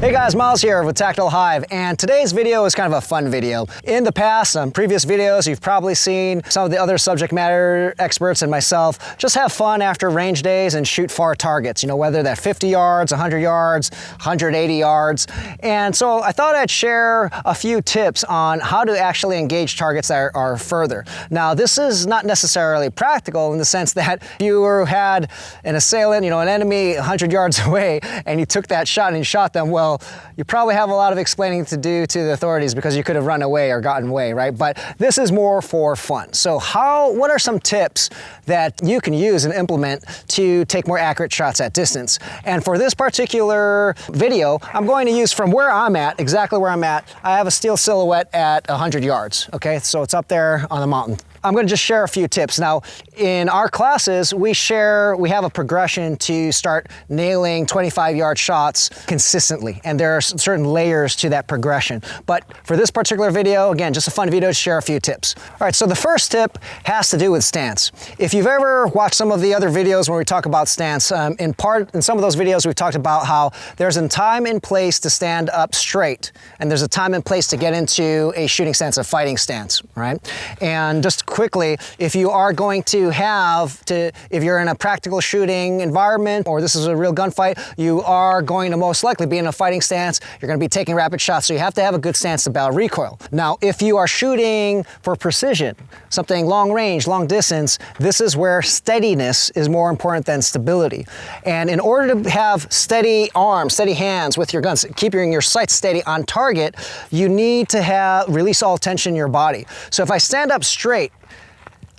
Hey guys, Myles here with Tactical Hyve, and today's video is kind of a fun video. In the past, on previous videos, you've probably seen some of the other subject matter experts and myself just have fun after range days and shoot far targets, you know, whether that 50 yards, 100 yards, 180 yards. And so I thought I'd share a few tips on how to actually engage targets that are further. Now, this is not necessarily practical in the sense that you had an assailant, you know, an enemy 100 yards away, and you took that shot and you shot them. Well, you probably have a lot of explaining to do to the authorities because you could have run away or gotten away, right? But this is more for fun. So what are some tips that you can use and implement to take more accurate shots at distance? And for this particular video, I'm going to use from where I'm at, exactly where I'm at. I have a steel silhouette at 100 yards, okay? So it's up there on the mountain. I'm going to just share a few tips. Now, in our classes, we have a progression to start nailing 25-yard shots consistently, and there are certain layers to that progression. But for this particular video, again, just a fun video to share a few tips. All right, so the first tip has to do with stance. If you've ever watched some of the other videos where we talk about stance, in some of those videos we've talked about how there's a time and place to stand up straight, and there's a time and place to get into a shooting stance, a fighting stance, right? And just quickly, if you are going to if you're in a practical shooting environment or this is a real gunfight, you are going to most likely be in a fighting stance. You're going to be taking rapid shots, so you have to have a good stance to battle recoil. Now, if you are shooting for precision, something long range, long distance, this is where steadiness is more important than stability. And in order to have steady arms, steady hands with your guns, keeping your sights steady on target, you need to release all tension in your body. So if I stand up straight,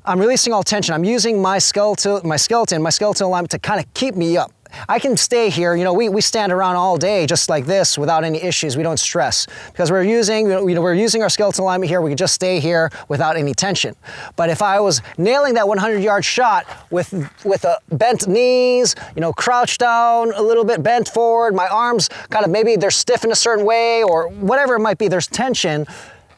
I'm releasing all tension. I'm using my skeletal alignment to kind of keep me up. I can stay here, you know, we stand around all day just like this without any issues. We don't stress because we're using our skeletal alignment here. We can just stay here without any tension. But if I was nailing that 100-yard shot with a bent knees, you know, crouched down a little bit, bent forward, my arms kind of maybe they're stiff in a certain way or whatever it might be, there's tension.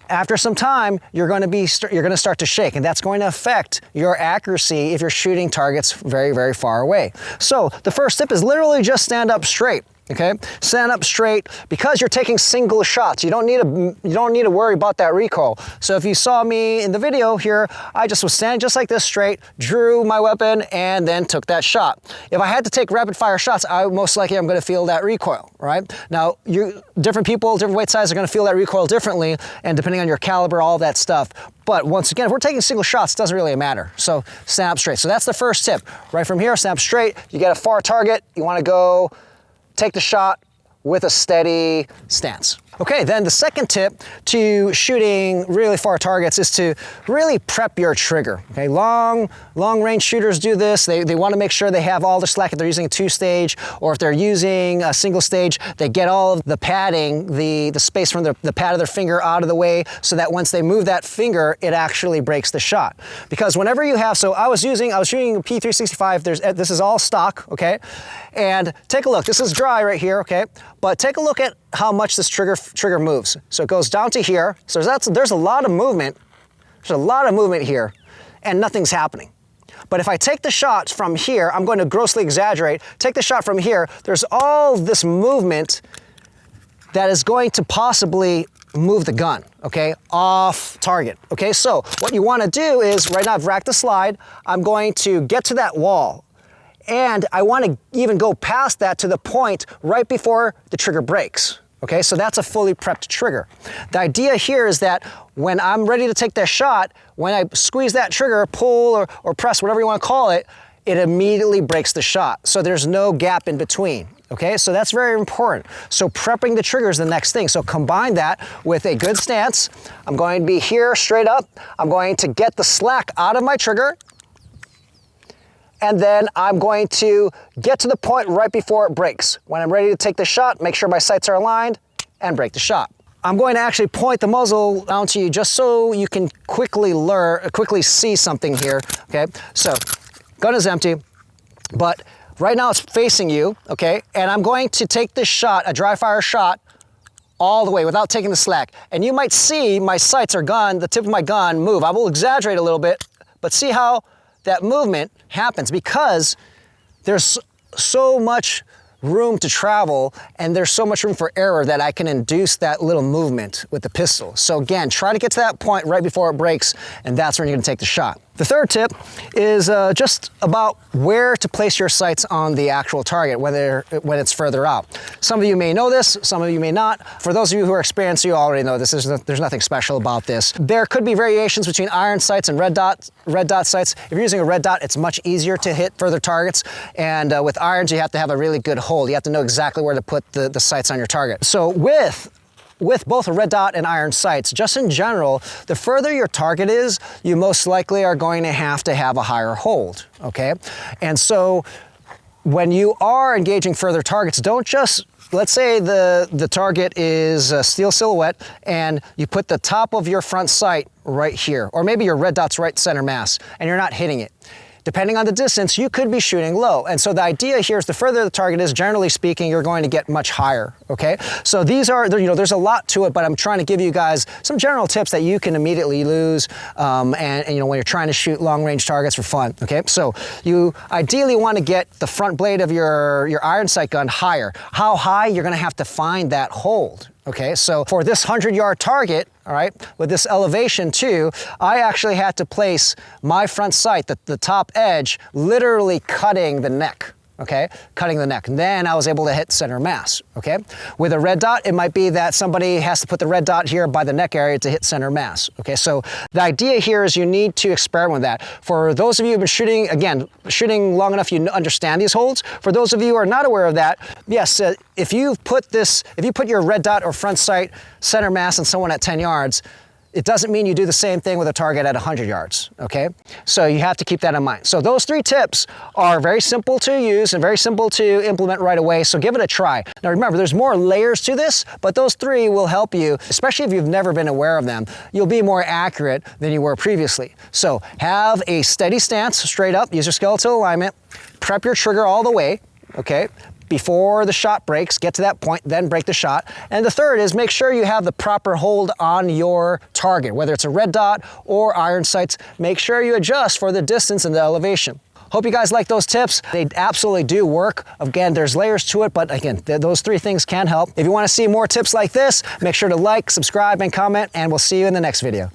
After some time, you're going to start to shake, and that's going to affect your accuracy if you're shooting targets very, very far away. So the first tip is literally just stand up straight. Okay, stand up straight because you're taking single shots. You don't need to worry about that recoil. So if you saw me in the video here, I just was standing just like this straight, drew my weapon, and then took that shot. If I had to take rapid fire shots, most likely I'm going to feel that recoil, right? Now, different people, different weight sizes are going to feel that recoil differently, and depending on your caliber, all that stuff. But once again, if we're taking single shots, it doesn't really matter. So stand up straight. So that's the first tip. Right from here, stand up straight. You get a far target. You want to go take the shot with a steady stance. Okay, then the second tip to shooting really far targets is to really prep your trigger. Okay, long range shooters do this. They want to make sure they have all the slack if they're using a 2-stage, or if they're using a single stage, they get all of the padding, the space from the pad of their finger out of the way so that once they move that finger, it actually breaks the shot. Because whenever you have, so I was shooting a P365, this is all stock, okay? And take a look, this is dry right here, okay? But take a look at how much this trigger moves. So it goes down to here. So there's a lot of movement. There's a lot of movement here, and nothing's happening. But if I take the shot from here, I'm going to grossly exaggerate, take the shot from here, there's all this movement that is going to possibly move the gun, okay, off target. Okay, so what you want to do is, right now I've racked the slide, I'm going to get to that wall. And I want to even go past that to the point right before the trigger breaks. Okay, so that's a fully prepped trigger. The idea here is that when I'm ready to take that shot, when I squeeze that trigger, pull or press, whatever you want to call it, it immediately breaks the shot. So there's no gap in between. Okay, so that's very important. So prepping the trigger is the next thing. So combine that with a good stance. I'm going to be here straight up. I'm going to get the slack out of my trigger. And then I'm going to get to the point right before it breaks. When I'm ready to take the shot, make sure my sights are aligned and break the shot. I'm going to actually point the muzzle down to you just so you can quickly see something here, okay? So, gun is empty, but right now it's facing you, okay? And I'm going to take this shot, a dry fire shot, all the way without taking the slack. And you might see my sights the tip of my gun move. I will exaggerate a little bit, but see how that movement happens because there's so much room to travel, and there's so much room for error that I can induce that little movement with the pistol. So again, try to get to that point right before it breaks, and that's when you're gonna take the shot. The third tip is just about where to place your sights on the actual target, when it's further out. Some of you may know this, some of you may not. For those of you who are experienced, you already know this. There's nothing special about this. There could be variations between iron sights and red dot sights. If you're using a red dot, it's much easier to hit further targets. And with irons, you have to have a really good hold. You have to know exactly where to put the sights on your target. So with both a red dot and iron sights, just in general, the further your target is, you most likely are going to have a higher hold, okay? And so when you are engaging further targets, don't just, let's say the target is a steel silhouette and you put the top of your front sight right here, or maybe your red dot's right center mass and you're not hitting it. Depending on the distance, you could be shooting low. And so the idea here is the further the target is, generally speaking, you're going to get much higher, okay? So these are, there's a lot to it, but I'm trying to give you guys some general tips that you can immediately use and when you're trying to shoot long range targets for fun, okay? So you ideally want to get the front blade of your iron sight gun higher. How high? You're gonna have to find that hold. Okay, so for this 100-yard target, all right, with this elevation too, I actually had to place my front sight, the top edge, literally cutting the neck. Okay, cutting the neck. And then I was able to hit center mass, okay? With a red dot, it might be that somebody has to put the red dot here by the neck area to hit center mass, okay? So the idea here is you need to experiment with that. For those of you who've been shooting, again, shooting long enough, you understand these holds. For those of you who are not aware of that, yes, if you put your red dot or front sight center mass on someone at 10 yards, it doesn't mean you do the same thing with a target at 100 yards, okay? So you have to keep that in mind. So those 3 tips are very simple to use and very simple to implement right away, so give it a try. Now remember, there's more layers to this, but those 3 will help you, especially if you've never been aware of them. You'll be more accurate than you were previously. So have a steady stance, straight up, use your skeletal alignment, prep your trigger all the way, okay? Before the shot breaks, get to that point, then break the shot. And the third is make sure you have the proper hold on your target, whether it's a red dot or iron sights. Make sure you adjust for the distance and the elevation. Hope you guys like those tips. They absolutely do work. Again, there's layers to it, but again, those 3 things can help. If you want to see more tips like this, make sure to like, subscribe, and comment, and we'll see you in the next video.